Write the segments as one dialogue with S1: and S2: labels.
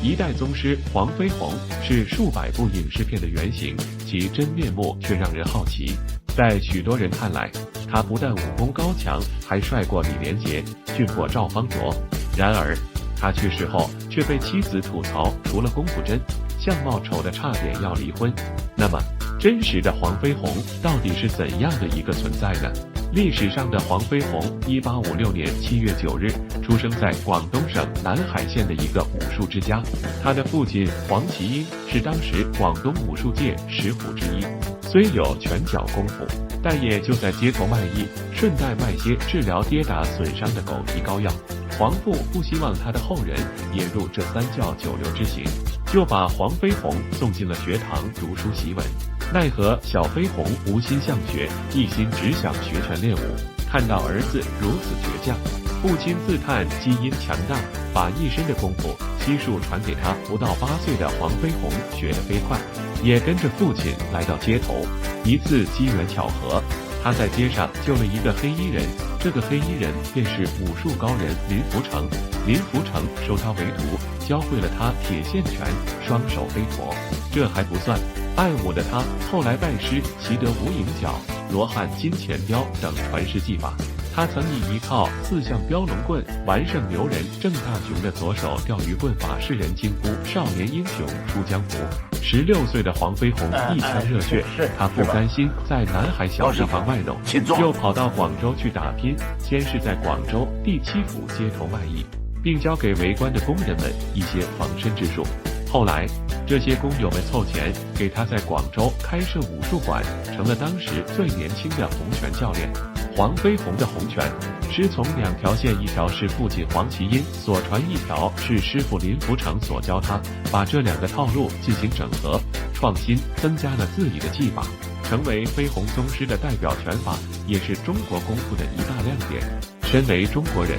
S1: 一代宗师黄飞鸿是数百部影视片的原型，其真面目却让人好奇。在许多人看来，他不但武功高强，还帅过李连杰，俊过赵方卓。然而，他去世后却被妻子吐槽，除了功夫真，相貌丑得差点要离婚。那么，真实的黄飞鸿到底是怎样的一个存在呢？历史上的黄飞鸿，1856年7月9日出生在广东省南海县的一个武术之家。他的父亲黄麒英是当时广东武术界10虎之一，虽有拳脚功夫，但也就在街头卖艺，顺带卖些治疗跌打损伤的狗皮膏药。黄父不希望他的后人也入这三教九流之行，就把黄飞鸿送进了学堂读书习文。奈何小飞鸿无心向学，一心只想学拳练武。看到儿子如此倔强，父亲自叹基因强大，把一身的功夫悉数传给他不到8岁的黄飞鸿学得飞快，也跟着父亲来到街头。一次机缘巧合，他在街上救了一个黑衣人，这个黑衣人便是武术高人林福成。林福成收他为徒，教会了他铁线拳、双手飞陀。这还不算，爱武的他后来拜师习得无影脚、罗汉金钱镖等传世技法。他曾以一套4项标龙棍完胜牛人郑大雄的左手钓鱼棍法，世人惊呼少年英雄出江湖。16岁的黄飞鸿一腔热血，他不甘心在南海小地方卖弄，又跑到广州去打拼。先是在广州第7府街头卖艺，并教给围观的工人们一些防身之术。后来，这些工友们凑钱给他在广州开设武术馆，成了当时最年轻的洪拳教练。黄飞鸿的洪拳师从2条线，一条是父亲黄麒英所传，一条是师傅林福成所教他，把这2个套路进行整合创新，增加了自己的技法，成为飞鸿宗师的代表拳法，也是中国功夫的一大亮点。身为中国人，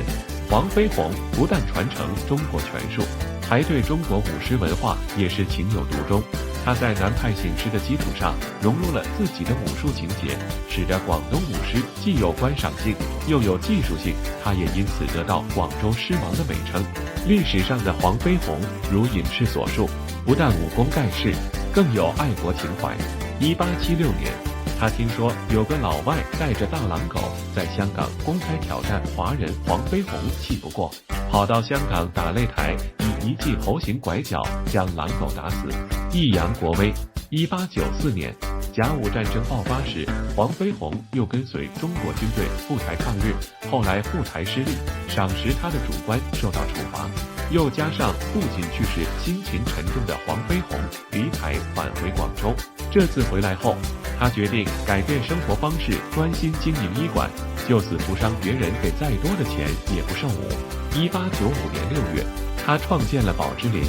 S1: 黄飞鸿不但传承中国拳术，还对中国武师文化也是情有独钟。他在南派形式的基础上融入了自己的武术情节，使得广东武师既有观赏性又有技术性，他也因此得到广州狮王的美称。历史上的黄飞鸿如影视所述，不但武功盖世，更有爱国情怀。1876年，他听说有个老外带着大狼狗在香港公开挑战华人黄飞鸿，气不过，跑到香港打擂台，以一记猴形拐角将狼狗打死，益扬国威。1894年，甲午战争爆发时，黄飞鸿又跟随中国军队赴台抗日，后来赴台失利，赏识他的主官受到处罚，又加上父亲去世，心情沉重的黄飞鸿离台返回广州。这次回来后，他决定改变生活方式，专心经营医馆，就此不伤别人给再多的钱也不受武。1895年6月，他创建了宝芝林。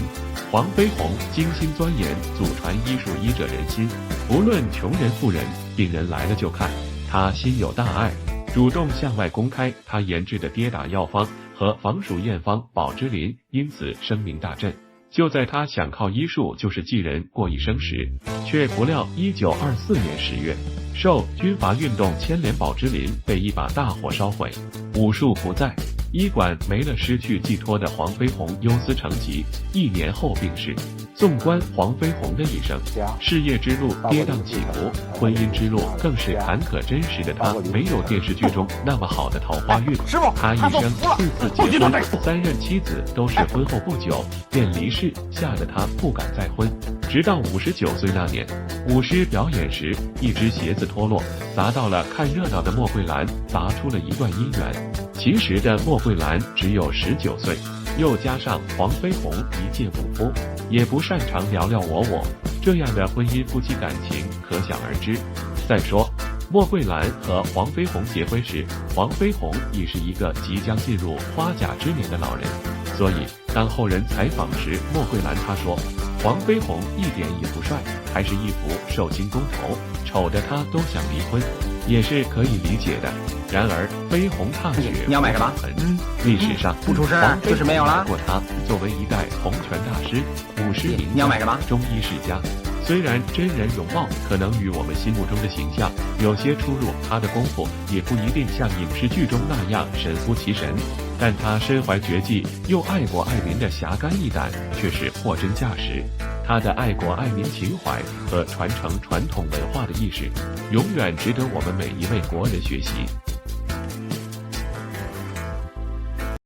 S1: 黄飞鸿精心钻研，祖传医术，医者仁心，不论穷人富人，病人来了就看。他心有大爱，主动向外公开他研制的跌打药方和防鼠验方宝芝林，因此声名大振。就在他想靠医术就是济人过一生时，却不料1924年10月，受军阀运动牵连，宝芝林被一把大火烧毁，武术不在，医馆没了，失去寄托的黄飞鸿忧思成疾，1年后病逝。纵观黄飞鸿的一生，事业之路跌宕起伏，婚姻之路更是坎坷。真实的他没有电视剧中那么好的桃花运，他一生4次结婚，3任妻子都是婚后不久便离世，吓得他不敢再婚。直到59岁那年，舞狮表演时，一只鞋子脱落，砸到了看热闹的莫桂兰，砸出了一段姻缘。其实的莫桂兰只有19岁，又加上黄飞鸿一介武夫，也不擅长聊聊我，这样的婚姻夫妻感情可想而知。再说，莫桂兰和黄飞鸿结婚时，黄飞鸿已是一个即将进入花甲之年的老人，所以当后人采访时，莫桂兰她说，黄飞鸿一点也不帅，还是一副寿星公头，丑的他都想离婚，也是可以理解的。然而飞鸿踏雪，
S2: 你要买什么？
S1: 历史上
S2: 不出声就是没有了。
S1: 过他作为一代洪拳大师、武师名
S2: 你要买什么？
S1: 中医世家，虽然真人容貌可能与我们心目中的形象有些出入，他的功夫也不一定像影视剧中那样神乎其神。但他身怀绝技又爱国爱民的侠肝义胆却是货真价实。他的爱国爱民情怀和传承传统文化的意识，永远值得我们每一位国人学习。